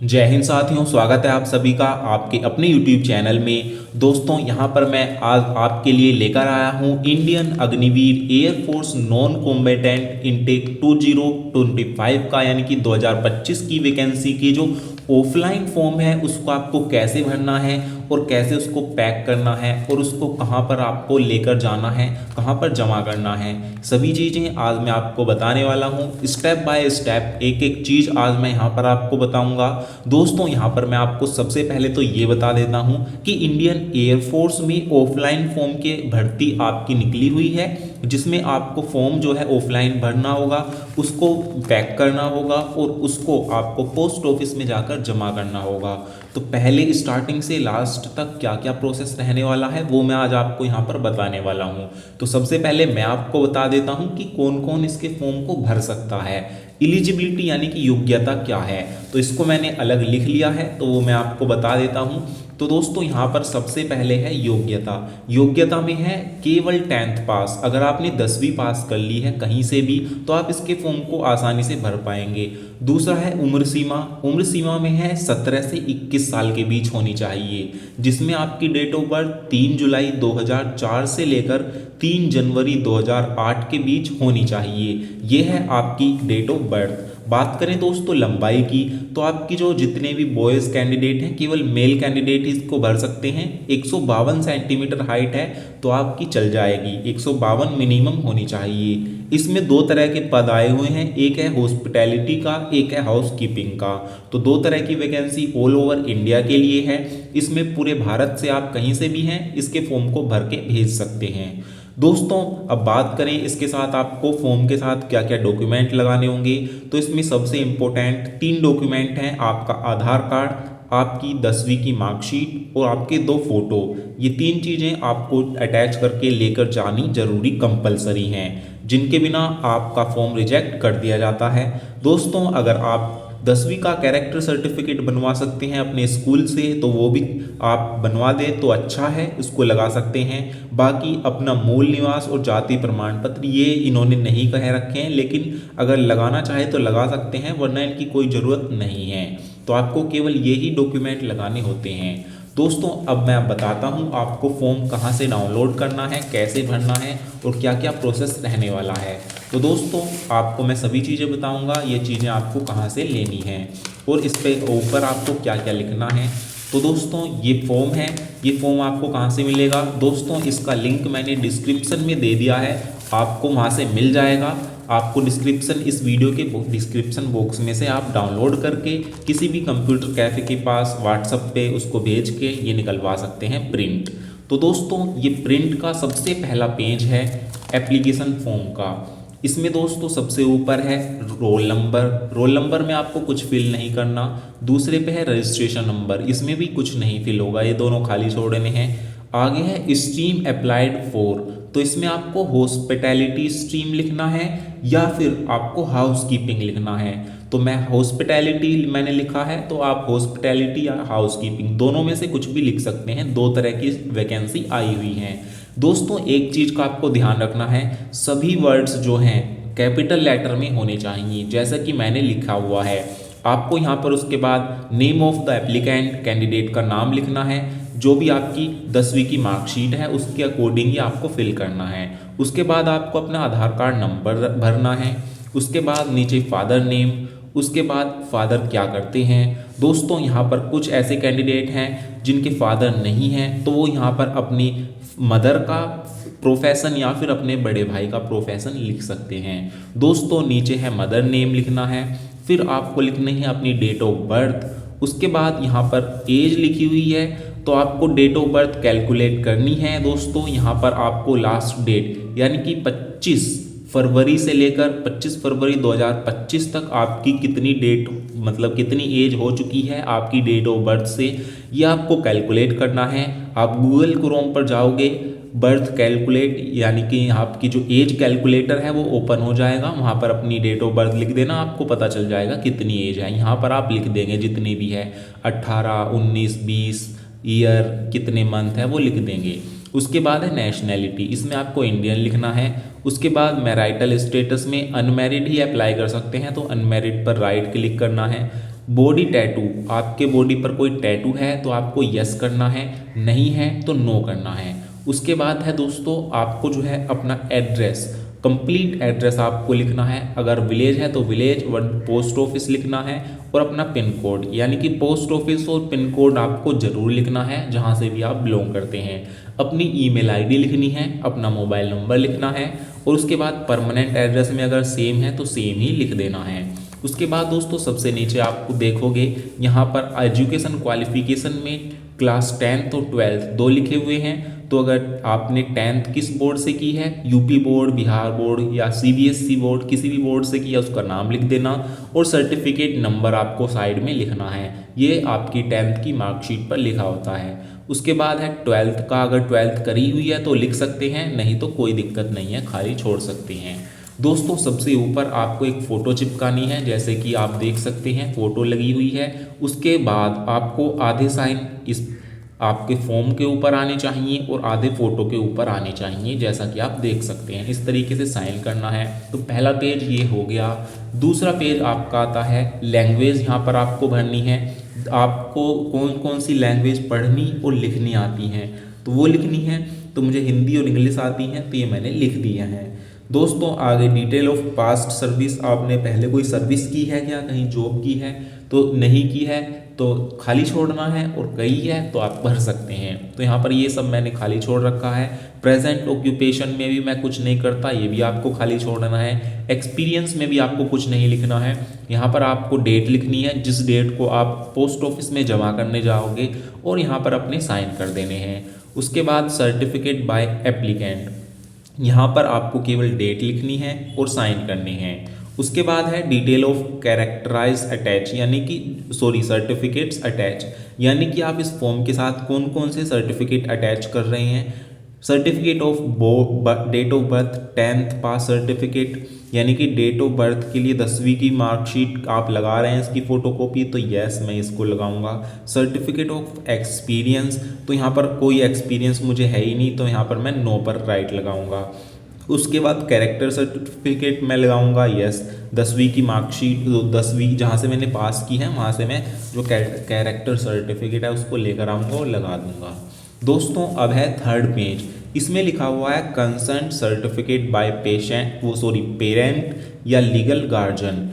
जय हिंद साथियों, स्वागत है आप सभी का आपके अपने YouTube चैनल में। दोस्तों यहाँ पर मैं आज आपके लिए लेकर आया हूँ Indian Agniveer air force non combatant intake 2025 का यानी कि 2025 की वैकेंसी की जो ऑफलाइन फॉर्म है उसको आपको कैसे भरना है और कैसे उसको पैक करना है और उसको कहाँ पर आपको लेकर जाना है, कहाँ पर जमा करना है, सभी चीज़ें आज मैं आपको बताने वाला हूँ। स्टेप बाय स्टेप एक एक चीज़ आज मैं यहाँ पर आपको बताऊँगा। दोस्तों यहाँ पर मैं आपको सबसे पहले तो ये बता देता हूँ कि इंडियन एयरफोर्स में ऑफलाइन फॉर्म के भर्ती आपकी निकली हुई है, जिसमें आपको फॉर्म जो है ऑफलाइन भरना होगा, उसको पैक करना होगा और उसको आपको पोस्ट ऑफिस में जाकर जमा करना होगा। तो पहले स्टार्टिंग से लास्ट तक क्या क्या प्रोसेस रहने वाला है वो मैं आज आपको यहाँ पर बताने वाला हूँ। तो सबसे पहले मैं आपको बता देता हूँ कि कौन कौन इसके फॉर्म को भर सकता है। एलिजिबिलिटी यानी कि योग्यता क्या है, तो इसको मैंने अलग लिख लिया है, तो वो मैं आपको बता देता हूँ। तो दोस्तों यहाँ पर सबसे पहले है योग्यता। योग्यता में है केवल 10th पास। अगर आपने 10वीं पास कर ली है कहीं से भी तो आप इसके फॉर्म को आसानी से भर पाएंगे। दूसरा है उम्र सीमा। उम्र सीमा में है 17 से 21 साल के बीच होनी चाहिए, जिसमें आपकी डेट ऑफ बर्थ 3 जुलाई 2004 से लेकर 3 जनवरी 2008 के बीच होनी चाहिए। ये है आपकी डेट ऑफ बर्थ। बात करें दोस्तों लंबाई की, तो आपकी जो जितने भी बॉयज़ कैंडिडेट हैं केवल मेल कैंडिडेट ही इसको भर सकते हैं। 152 सेंटीमीटर हाइट है तो आपकी चल जाएगी, 152 मिनिमम होनी चाहिए। इसमें दो तरह के पद आए हुए हैं, एक है हॉस्पिटैलिटी का, एक है हाउस कीपिंग का। तो दो तरह की वैकेंसी ऑल ओवर इंडिया के लिए है। इसमें पूरे भारत से आप कहीं से भी हैं इसके फॉर्म को भर के भेज सकते हैं। दोस्तों अब बात करें इसके साथ आपको फॉर्म के साथ क्या क्या डॉक्यूमेंट लगाने होंगे, तो इसमें सबसे इम्पोर्टेंट 3 डॉक्यूमेंट हैं। आपका आधार कार्ड, आपकी 10वीं की मार्कशीट और आपके 2 फोटो। ये 3 चीज़ें आपको अटैच करके लेकर जानी जरूरी कंपलसरी हैं, जिनके बिना आपका फॉर्म रिजेक्ट कर दिया जाता है। दोस्तों अगर आप 10वीं का कैरेक्टर सर्टिफिकेट बनवा सकते हैं अपने स्कूल से तो वो भी आप बनवा दें तो अच्छा है, इसको लगा सकते हैं। बाकी अपना मूल निवास और जाति प्रमाण पत्र ये इन्होंने नहीं कह रखे हैं, लेकिन अगर लगाना चाहे तो लगा सकते हैं, वरना इनकी कोई ज़रूरत नहीं है। तो आपको केवल यही डॉक्यूमेंट लगाने होते हैं। दोस्तों अब मैं बताता हूँ आपको फॉर्म कहाँ से डाउनलोड करना है, कैसे भरना है और क्या क्या प्रोसेस रहने वाला है। तो दोस्तों आपको मैं सभी चीज़ें बताऊँगा, ये चीज़ें आपको कहाँ से लेनी है और इस पे ऊपर आपको क्या क्या लिखना है। तो दोस्तों ये फॉर्म है, ये फॉर्म आपको कहाँ से मिलेगा। दोस्तों इसका लिंक मैंने डिस्क्रिप्शन में दे दिया है, आपको वहाँ से मिल जाएगा। आपको डिस्क्रिप्शन इस वीडियो के डिस्क्रिप्शन बॉक्स में से आप डाउनलोड करके किसी भी कंप्यूटर कैफ़े के पास व्हाट्सएप पे उसको भेज के ये निकलवा सकते हैं प्रिंट। तो दोस्तों ये प्रिंट का सबसे पहला पेज है एप्लीकेशन फॉर्म का। इसमें दोस्तों सबसे ऊपर है रोल नंबर। रोल नंबर में आपको कुछ फिल नहीं करना। दूसरे पे है रजिस्ट्रेशन नंबर, इसमें भी कुछ नहीं फिल होगा, ये दोनों खाली छोड़ने हैं। आगे है स्ट्रीम अप्लाइड फॉर, तो इसमें आपको हॉस्पिटैलिटी स्ट्रीम लिखना है या फिर आपको हाउस कीपिंग लिखना है। तो मैं हॉस्पिटैलिटी मैंने लिखा है, तो आप हॉस्पिटैलिटी या हाउस कीपिंग दोनों में से कुछ भी लिख सकते हैं, दो तरह की वैकेंसी आई हुई हैं। दोस्तों एक चीज़ का आपको ध्यान रखना है, सभी वर्ड्स जो हैं कैपिटल लेटर में होने चाहिए, जैसा कि मैंने लिखा हुआ है। आपको यहाँ पर उसके बाद name of the applicant, candidate का नाम लिखना है, जो भी आपकी 10वीं की मार्कशीट है उसके अकॉर्डिंग ही आपको फिल करना है। उसके बाद आपको अपना आधार कार्ड नंबर भरना है। उसके बाद नीचे फादर नेम, उसके बाद फादर क्या करते हैं। दोस्तों यहाँ पर कुछ ऐसे कैंडिडेट हैं जिनके फादर नहीं हैं, तो वो यहाँ पर अपनी मदर का प्रोफेशन या फिर अपने बड़े भाई का प्रोफेशन लिख सकते हैं। दोस्तों नीचे है मदर नेम लिखना है, फिर आपको लिखनी है अपनी डेट ऑफ बर्थ। उसके बाद यहाँ पर एज लिखी हुई है, तो आपको डेट ऑफ बर्थ कैलकुलेट करनी है। दोस्तों यहाँ पर आपको लास्ट डेट यानी कि 25 फरवरी से लेकर 25 फरवरी 2025 तक आपकी कितनी डेट मतलब कितनी एज हो चुकी है आपकी डेट ऑफ बर्थ से, ये आपको कैलकुलेट करना है। आप गूगल क्रोम पर जाओगे, बर्थ कैलकुलेट यानी कि आपकी जो एज कैलकुलेटर है वो ओपन हो जाएगा, वहाँ पर अपनी डेट ऑफ बर्थ लिख देना, आपको पता चल जाएगा कितनी एज है। यहाँ पर आप लिख देंगे जितनी भी है, 18, 19, 20, ईयर कितने मंथ है वो लिख देंगे। उसके बाद है नेशनैलिटी, इसमें आपको इंडियन लिखना है। उसके बाद मैरिटल स्टेटस में अनमैरिड ही अप्लाई कर सकते हैं, तो अनमैरिड पर राइट क्लिक करना है। बॉडी टैटू, आपके बॉडी पर कोई टैटू है तो आपको यस करना है, नहीं है तो नो करना है। उसके बाद है दोस्तों आपको जो है अपना एड्रेस, कंप्लीट एड्रेस आपको लिखना है। अगर विलेज है तो विलेज, पोस्ट ऑफिस लिखना है और अपना पिन कोड, यानी कि पोस्ट ऑफिस और पिन कोड आपको ज़रूर लिखना है जहाँ से भी आप बिलोंग करते हैं। अपनी ईमेल आईडी लिखनी है, अपना मोबाइल नंबर लिखना है और उसके बाद परमानेंट एड्रेस में अगर सेम है तो सेम ही लिख देना है। उसके बाद दोस्तों सबसे नीचे आपको देखोगे यहाँ पर एजुकेशन क्वालिफिकेशन में क्लास 10th और 12th दो लिखे हुए हैं। तो अगर आपने 10th किस बोर्ड से की है, यूपी बोर्ड, बिहार बोर्ड या सीबीएसई बोर्ड, किसी भी बोर्ड से किया उसका नाम लिख देना और सर्टिफिकेट नंबर आपको साइड में लिखना है। ये आपकी 10th की मार्कशीट पर लिखा होता है। उसके बाद है 12th का, अगर 12th करी हुई है तो लिख सकते हैं, नहीं तो कोई दिक्कत नहीं है, खाली छोड़ सकते हैं। दोस्तों सबसे ऊपर आपको एक फ़ोटो चिपकानी है, जैसे कि आप देख सकते हैं फ़ोटो लगी हुई है। उसके बाद आपको आधे साइन इस आपके फॉर्म के ऊपर आने चाहिए और आधे फ़ोटो के ऊपर आने चाहिए, जैसा कि आप देख सकते हैं। इस तरीके से साइन करना है। तो पहला पेज ये हो गया। दूसरा पेज आपका आता है लैंग्वेज, यहाँ पर आपको भरनी है आपको कौन कौन सी लैंग्वेज पढ़नी और लिखनी आती हैं, तो वो लिखनी है। तो मुझे हिंदी और इंग्लिश आती हैं तो ये मैंने लिख दिया है। दोस्तों आगे डिटेल ऑफ पास्ट सर्विस, आपने पहले कोई सर्विस की है क्या, कहीं जॉब की है, तो नहीं की है तो खाली छोड़ना है, और कई है तो आप भर सकते हैं। तो यहाँ पर ये सब मैंने खाली छोड़ रखा है। प्रेजेंट ऑक्यूपेशन में भी मैं कुछ नहीं करता, ये भी आपको खाली छोड़ना है। एक्सपीरियंस में भी आपको कुछ नहीं लिखना है। यहाँ पर आपको डेट लिखनी है, जिस डेट को आप पोस्ट ऑफिस में जमा करने जाओगे, और यहाँ पर अपने साइन कर देने हैं। उसके बाद सर्टिफिकेट बाय एप्लीकेंट, यहाँ पर आपको केवल डेट लिखनी है और साइन करने हैं। उसके बाद है डिटेल ऑफ कैरेक्टराइज अटैच, यानी कि सर्टिफिकेट्स अटैच, यानी कि आप इस फॉर्म के साथ कौन कौन से सर्टिफिकेट अटैच कर रहे हैं। Certificate of date of birth, 10th pass certificate, यानी कि डेट ऑफ बर्थ के लिए 10वीं की मार्कशीट आप लगा रहे हैं इसकी फ़ोटोकॉपी, तो यस मैं इसको लगाऊंगा। सर्टिफिकेट ऑफ एक्सपीरियंस, तो यहाँ पर कोई एक्सपीरियंस मुझे है ही नहीं, तो यहाँ पर मैं नो पर राइट लगाऊंगा। उसके बाद कैरेक्टर सर्टिफिकेट मैं लगाऊंगा यस। 10वीं की मार्कशीट, 10वीं जहाँ से मैंने पास की है वहाँ से मैं जो कैरेक्टर सर्टिफिकेट है उसको लेकर आऊँगा और लगा दूंगा। दोस्तों अब है थर्ड पेज, इसमें लिखा हुआ है कंसर्न सर्टिफिकेट बाय पेरेंट या legal guardian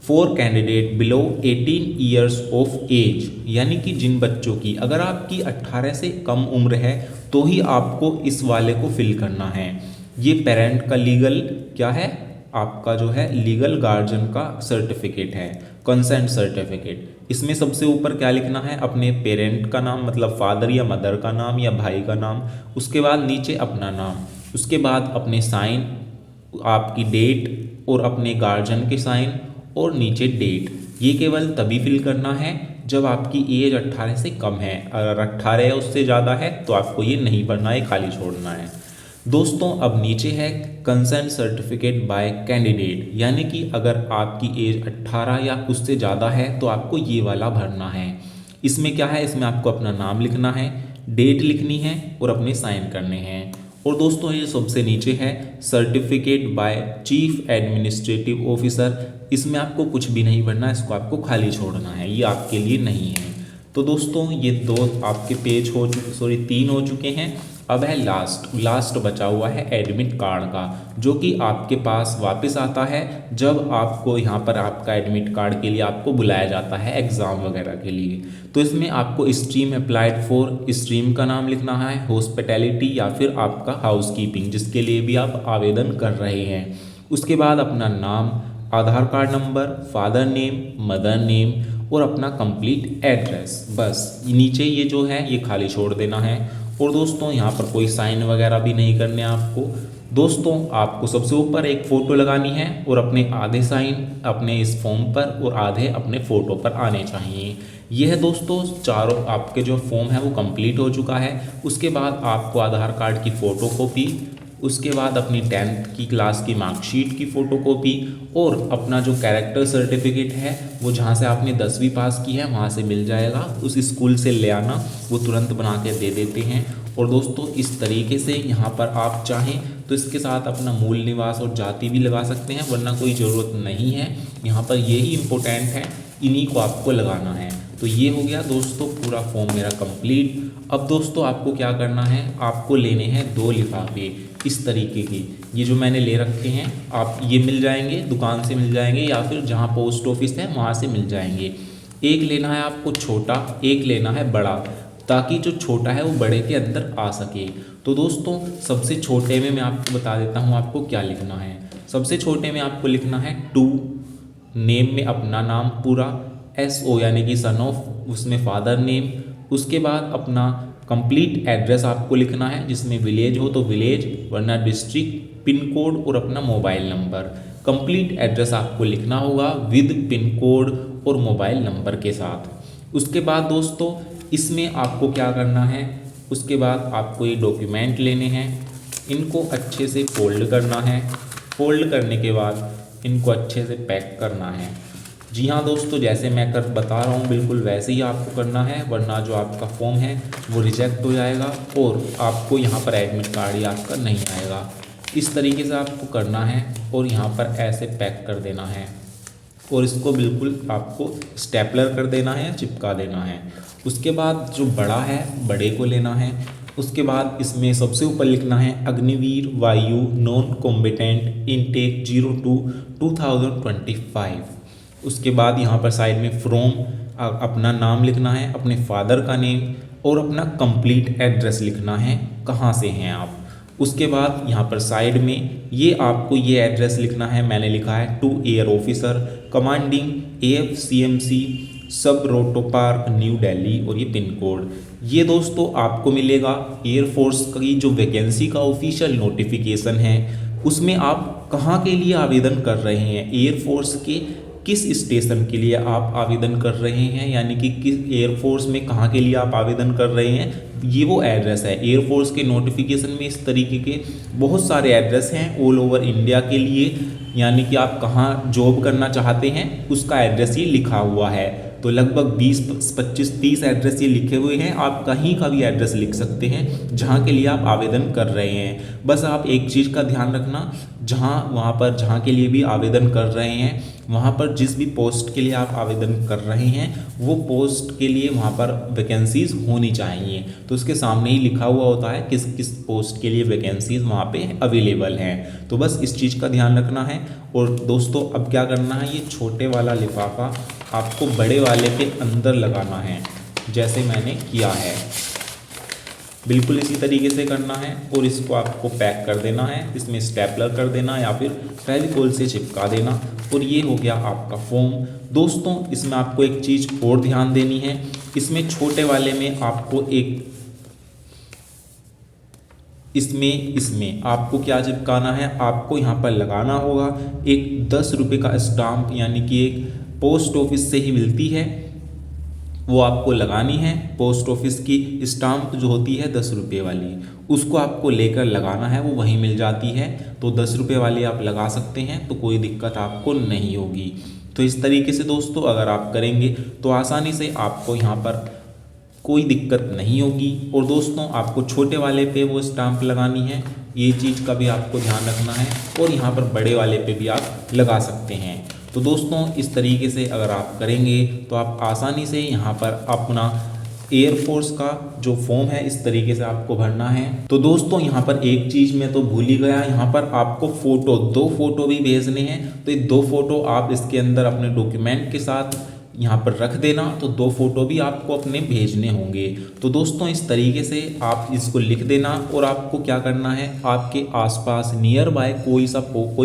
for candidate below 18 years of age, यानी कि जिन बच्चों की, अगर आपकी 18 से कम उम्र है तो ही आपको इस वाले को फिल करना है। ये पेरेंट का लीगल क्या है, आपका जो है लीगल गार्जियन का सर्टिफिकेट है, कंसेंट सर्टिफिकेट। इसमें सबसे ऊपर क्या लिखना है, अपने पेरेंट का नाम, मतलब फादर या मदर का नाम या भाई का नाम। उसके बाद नीचे अपना नाम, उसके बाद अपने साइन, आपकी डेट और अपने गार्जियन के साइन, और नीचे डेट। ये केवल तभी फिल करना है जब आपकी एज 18 से कम है। अगर 18 या उससे ज़्यादा है तो आपको ये नहीं भरना है, खाली छोड़ना है। दोस्तों अब नीचे है कंसेंट सर्टिफिकेट बाय कैंडिडेट, यानी कि अगर आपकी एज 18 या उससे ज़्यादा है तो आपको ये वाला भरना है। इसमें क्या है, इसमें आपको अपना नाम लिखना है, डेट लिखनी है और अपने साइन करने हैं। और दोस्तों ये सबसे नीचे है certificate by chief administrative officer, इसमें आपको कुछ भी नहीं भरना है, इसको आपको खाली छोड़ना है, ये आपके लिए नहीं है। तो दोस्तों ये दो आपके पेज हो चुके, 3 हो चुके हैं। अब है लास्ट बचा हुआ है एडमिट कार्ड का, जो कि आपके पास वापस आता है जब आपको यहाँ पर आपका एडमिट कार्ड के लिए आपको बुलाया जाता है एग्ज़ाम वगैरह के लिए। तो इसमें आपको स्ट्रीम अप्लाइड फॉर, स्ट्रीम का नाम लिखना है, हॉस्पिटैलिटी या फिर आपका हाउसकीपिंग, जिसके लिए भी आप आवेदन कर रहे हैं। उसके बाद अपना नाम, Aadhaar card number, father name, mother name और अपना कंप्लीट एड्रेस, बस नीचे ये जो है ये खाली छोड़ देना है। और दोस्तों यहाँ पर कोई साइन वगैरह भी नहीं करने आपको। दोस्तों आपको सबसे ऊपर एक फ़ोटो लगानी है और अपने आधे साइन अपने इस फॉर्म पर और आधे अपने फ़ोटो पर आने चाहिए। यह है दोस्तों चारों आपके जो फॉर्म है वो कंप्लीट हो चुका है। उसके बाद आपको आधार कार्ड की फ़ोटोकॉपी, उसके बाद अपनी 10th की क्लास की मार्कशीट की फ़ोटोकॉपी और अपना जो कैरेक्टर सर्टिफिकेट है वो जहाँ से आपने 10वीं पास की है वहाँ से मिल जाएगा, उस स्कूल से ले आना, वो तुरंत बना के दे देते हैं। और दोस्तों इस तरीके से यहाँ पर आप चाहें तो इसके साथ अपना मूल निवास और जाति भी लगा सकते हैं, वरना कोई ज़रूरत नहीं है। यहाँ पर यही इम्पोर्टेंट है, इन्हीं को आपको लगाना है। तो ये हो गया दोस्तों पूरा फॉर्म मेरा कंप्लीट। अब दोस्तों आपको क्या करना है, आपको लेने हैं 2 लिफाफे इस तरीके के, ये जो मैंने ले रखे हैं, आप ये मिल जाएंगे, दुकान से मिल जाएंगे या फिर जहाँ पोस्ट ऑफिस है वहाँ से मिल जाएंगे। एक लेना है आपको छोटा, एक लेना है बड़ा, ताकि जो छोटा है वो बड़े के अंदर आ सके। तो दोस्तों सबसे छोटे में मैं आपको बता देता हूँ आपको क्या लिखना है। सबसे छोटे में आपको लिखना है टू, नेम में अपना नाम पूरा, SO यानी कि सन ऑफ, उसमें फादर नेम, उसके बाद अपना कंप्लीट एड्रेस आपको लिखना है, जिसमें विलेज हो तो विलेज, वरना डिस्ट्रिक्ट, पिन कोड और अपना मोबाइल नंबर। कंप्लीट एड्रेस आपको लिखना होगा विद पिन कोड और मोबाइल नंबर के साथ। उसके बाद दोस्तों इसमें आपको क्या करना है, उसके बाद आपको ये डॉक्यूमेंट लेने हैं, इनको अच्छे से फोल्ड करना है। फोल्ड करने के बाद इनको अच्छे से पैक करना है। जी हाँ दोस्तों, जैसे मैं बता रहा हूँ बिल्कुल वैसे ही आपको करना है, वरना जो आपका फॉर्म है वो रिजेक्ट हो जाएगा और आपको यहाँ पर एडमिट कार्ड ही आपका नहीं आएगा। इस तरीके से आपको करना है और यहाँ पर ऐसे पैक कर देना है और इसको बिल्कुल आपको स्टेपलर कर देना है या चिपका देना है। उसके बाद जो बड़ा है, बड़े को लेना है। उसके बाद इसमें सबसे ऊपर लिखना है अग्निवीर वायु नॉन कॉम्बेटेंट इनटेक 02/2025। उसके बाद यहाँ पर साइड में फ्रॉम, अपना नाम लिखना है, अपने फादर का नेम और अपना कंप्लीट एड्रेस लिखना है, कहाँ से हैं आप। उसके बाद यहाँ पर साइड में ये आपको ये एड्रेस लिखना है, मैंने लिखा है to air officer commanding AFCMC सब रोटो पार्क न्यू दिल्ली और ये पिन कोड। ये दोस्तों आपको मिलेगा एयरफोर्स की जो वैकेंसी का ऑफिशियल नोटिफिकेशन है, उसमें आप कहाँ के लिए आवेदन कर रहे हैं, एयरफोर्स के किस स्टेशन के लिए आप आवेदन कर रहे हैं, यानी कि किस एयरफोर्स में कहाँ के लिए आप आवेदन कर रहे हैं, ये वो एड्रेस है। एयरफोर्स के नोटिफिकेशन में इस तरीके के बहुत सारे एड्रेस हैं ऑल ओवर इंडिया के लिए, यानी कि आप कहाँ जॉब करना चाहते हैं उसका एड्रेस ये लिखा हुआ है। तो लगभग 20, 25, 30 एड्रेस ये लिखे हुए हैं। आप कहीं का भी एड्रेस लिख सकते हैं जहाँ के लिए आप आवेदन कर रहे हैं। बस आप एक चीज़ का ध्यान रखना, जहाँ के लिए भी आवेदन कर रहे हैं, वहाँ पर जिस भी पोस्ट के लिए आप आवेदन कर रहे हैं वो पोस्ट के लिए वहाँ पर वैकेंसीज होनी चाहिए। तो उसके सामने ही लिखा हुआ होता है किस किस पोस्ट के लिए वैकेंसीज वहाँ पे अवेलेबल हैं। तो बस इस चीज़ का ध्यान रखना है। और दोस्तों अब क्या करना है, ये छोटे वाला लिफाफा आपको बड़े वाले के अंदर लगाना है, जैसे मैंने किया है बिल्कुल इसी तरीके से करना है और इसको आपको पैक कर देना है, इसमें स्टेपलर कर देना या फिर फेविकोल से चिपका देना और ये हो गया आपका फॉर्म। दोस्तों इसमें आपको एक चीज़ और ध्यान देनी है, इसमें छोटे वाले में आपको इसमें आपको क्या चिपकाना है, आपको यहाँ पर लगाना होगा एक 10 रुपये का स्टाम्प, यानी कि एक पोस्ट ऑफिस से ही मिलती है, वो आपको लगानी है। पोस्ट ऑफिस की स्टाम्प जो होती है 10 रुपये वाली, उसको आपको लेकर लगाना है, वो वहीं मिल जाती है। तो 10 रुपये वाली आप लगा सकते हैं, तो कोई दिक्कत आपको नहीं होगी। तो इस तरीके से दोस्तों अगर आप करेंगे तो आसानी से आपको यहाँ पर कोई दिक्कत नहीं होगी। और दोस्तों आपको छोटे वाले पे वो स्टाम्प लगानी है, ये चीज़ का भी आपको ध्यान रखना है। और यहाँ पर बड़े वाले पे भी आप लगा सकते हैं। तो दोस्तों इस तरीके से अगर आप करेंगे तो आप आसानी से यहाँ पर अपना एयरफोर्स का जो फॉर्म है इस तरीके से आपको भरना है। तो दोस्तों यहाँ पर एक चीज़ मैं तो भूल ही गया, यहाँ पर आपको फ़ोटो 2 फोटो भी भेजने हैं। तो ये 2 फोटो आप इसके अंदर अपने डॉक्यूमेंट के साथ यहाँ पर रख देना, तो 2 फोटो भी आपको अपने भेजने होंगे। तो दोस्तों इस तरीके से आप इसको लिख देना और आपको क्या करना है, आपके आसपास नियर बाय कोई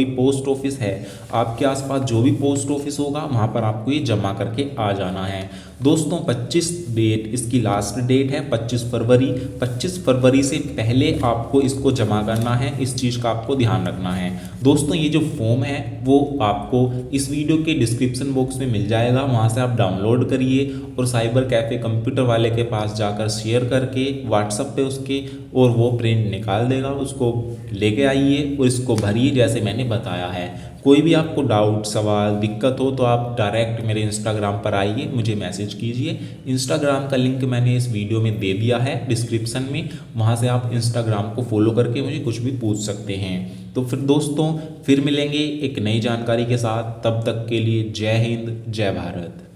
पोस्ट ऑफिस है, आपके आसपास जो भी पोस्ट ऑफिस होगा वहाँ पर आपको ये जमा करके आ जाना है। दोस्तों 25 डेट इसकी लास्ट डेट है, 25 फरवरी। 25 फरवरी से पहले आपको इसको जमा करना है, इस चीज़ का आपको ध्यान रखना है। दोस्तों ये जो फॉर्म है वो आपको इस वीडियो के डिस्क्रिप्शन बॉक्स में मिल जाएगा, वहाँ से आप डाउनलोड करिए और साइबर कैफ़े कंप्यूटर वाले के पास जाकर शेयर करके व्हाट्सएप पे उसके, और वो प्रिंट निकाल देगा, उसको लेके आइए और इसको भरिए जैसे मैंने बताया है। कोई भी आपको डाउट, सवाल, दिक्कत हो तो आप डायरेक्ट मेरे इंस्टाग्राम पर आइए, मुझे मैसेज कीजिए। इंस्टाग्राम का लिंक मैंने इस वीडियो में दे दिया है डिस्क्रिप्शन में, वहाँ से आप इंस्टाग्राम को फॉलो करके मुझे कुछ भी पूछ सकते हैं। तो फिर दोस्तों फिर मिलेंगे एक नई जानकारी के साथ, तब तक के लिए जय हिंद, जय भारत।